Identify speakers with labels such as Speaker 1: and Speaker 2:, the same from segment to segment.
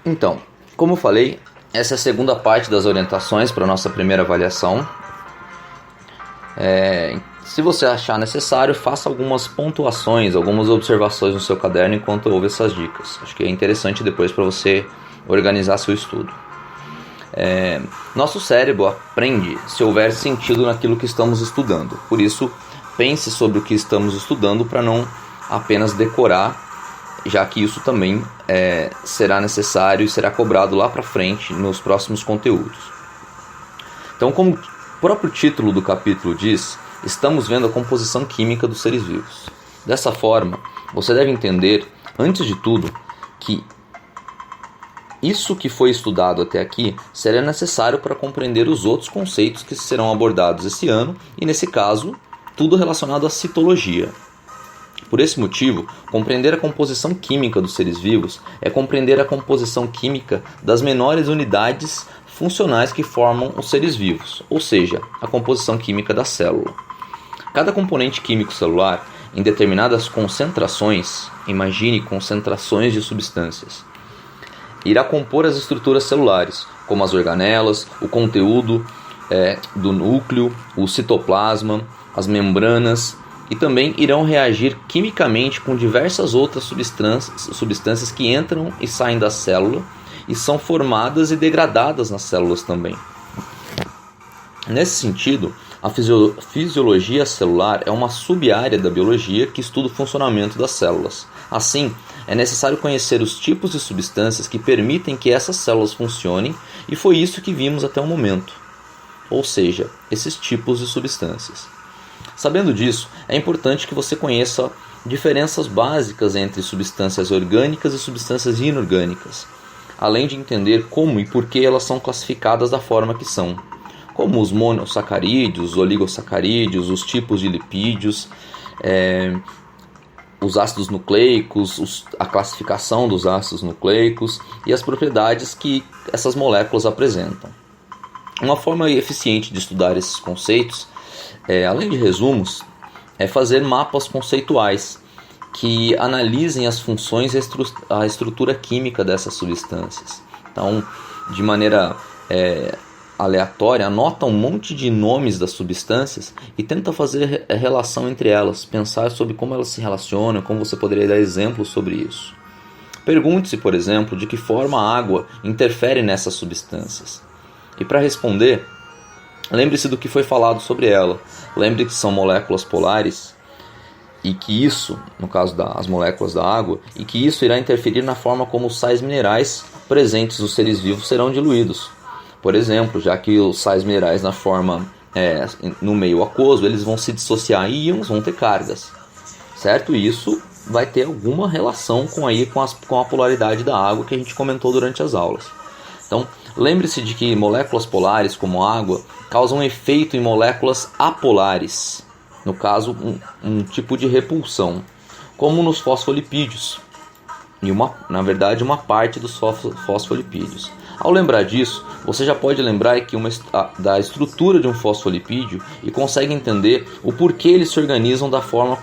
Speaker 1: Então, como eu falei, essa é a segunda parte das orientações para a nossa primeira avaliação. Se você achar necessário, faça algumas pontuações, algumas observações no seu caderno enquanto ouve essas dicas. Acho que é interessante depois para você organizar seu estudo. Nosso cérebro aprende se houver sentido naquilo que estamos estudando. Por isso, pense sobre o que estamos estudando para não apenas decorar, já que isso também será necessário e será cobrado lá para frente nos próximos conteúdos. Então, como o próprio título do capítulo diz, estamos vendo a composição química dos seres vivos. Dessa forma, você deve entender, antes de tudo, que isso que foi estudado até aqui será necessário para compreender os outros conceitos que serão abordados esse ano e, nesse caso, tudo relacionado à citologia. Por esse motivo, compreender a composição química dos seres vivos é compreender a composição química das menores unidades funcionais que formam os seres vivos, ou seja, a composição química da célula. Cada componente químico celular, em determinadas concentrações, imagine concentrações de substâncias, irá compor as estruturas celulares, como as organelas, o conteúdo do núcleo, o citoplasma, as membranas, e também irão reagir quimicamente com diversas outras substâncias que entram e saem da célula e são formadas e degradadas nas células também. Nesse sentido, a fisiologia celular é uma sub-área da biologia que estuda o funcionamento das células. Assim, é necessário conhecer os tipos de substâncias que permitem que essas células funcionem, e foi isso que vimos até o momento, ou seja, esses tipos de substâncias. Sabendo disso, é importante que você conheça diferenças básicas entre substâncias orgânicas e substâncias inorgânicas, além de entender como e por que elas são classificadas da forma que são, como os monossacarídeos, os oligosacarídeos, os tipos de lipídios, os ácidos nucleicos, a classificação dos ácidos nucleicos e as propriedades que essas moléculas apresentam. Uma forma eficiente de estudar esses conceitos, além de resumos, é fazer mapas conceituais que analisem as funções e a estrutura química dessas substâncias. Então, de maneira aleatória, anota um monte de nomes das substâncias e tenta fazer relação entre elas, pensar sobre como elas se relacionam, como você poderia dar exemplos sobre isso. Pergunte-se, por exemplo, de que forma a água interfere nessas substâncias. E para responder, lembre-se do que foi falado sobre ela. Lembre que são moléculas polares e que isso, no caso das moléculas da água, e que isso irá interferir na forma como os sais minerais presentes nos seres vivos serão diluídos. Por exemplo, já que os sais minerais na forma no meio aquoso, eles vão se dissociar em íons, vão ter cargas, certo? E isso vai ter alguma relação com a polaridade da água que a gente comentou durante as aulas. Então, lembre-se de que moléculas polares, como a água, causam efeito em moléculas apolares, no caso, um tipo de repulsão, como nos fosfolipídios, e na verdade uma parte dos fosfolipídios. Ao lembrar disso, você já pode lembrar da estrutura de um fosfolipídio e consegue entender o porquê eles se organizam da forma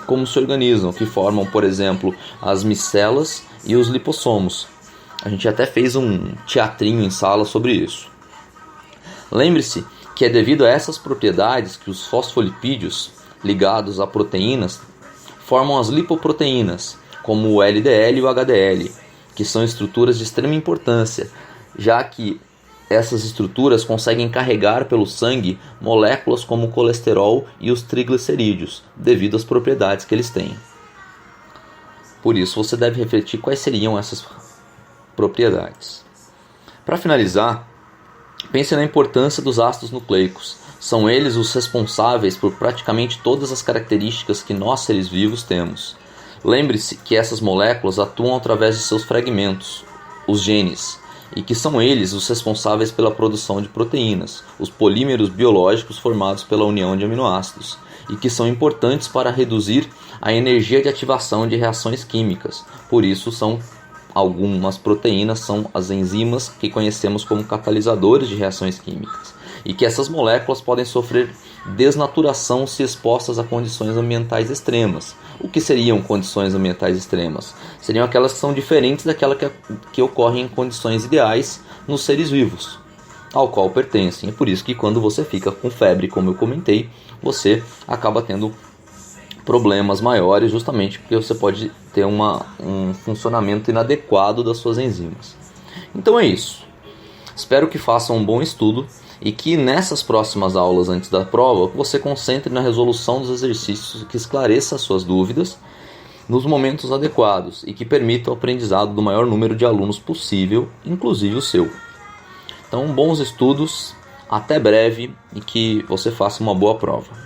Speaker 1: como se organizam, que formam, por exemplo, as micelas e os lipossomos. A gente até fez um teatrinho em sala sobre isso. Lembre-se que é devido a essas propriedades que os fosfolipídios ligados a proteínas formam as lipoproteínas, como o LDL e o HDL, que são estruturas de extrema importância, já que essas estruturas conseguem carregar pelo sangue moléculas como o colesterol e os triglicerídeos, devido às propriedades que eles têm. Por isso, você deve refletir quais seriam essas propriedades. Para finalizar, pense na importância dos ácidos nucleicos. São eles os responsáveis por praticamente todas as características que nós seres vivos temos. Lembre-se que essas moléculas atuam através de seus fragmentos, os genes, e que são eles os responsáveis pela produção de proteínas, os polímeros biológicos formados pela união de aminoácidos, e que são importantes para reduzir a energia de ativação de reações químicas. Por isso, algumas proteínas são as enzimas que conhecemos como catalisadores de reações químicas. e que essas moléculas podem sofrer desnaturação se expostas a condições ambientais extremas. O que seriam condições ambientais extremas? Seriam aquelas que são diferentes daquelas que ocorrem em condições ideais nos seres vivos, ao qual pertencem. É por isso que quando você fica com febre, como eu comentei, você acaba tendo problemas maiores, justamente porque você pode ter um funcionamento inadequado das suas enzimas. Então é isso. Espero que façam um bom estudo e que nessas próximas aulas antes da prova você concentre na resolução dos exercícios que esclareça as suas dúvidas nos momentos adequados e que permita o aprendizado do maior número de alunos possível, inclusive o seu. Então, bons estudos, até breve e que você faça uma boa prova.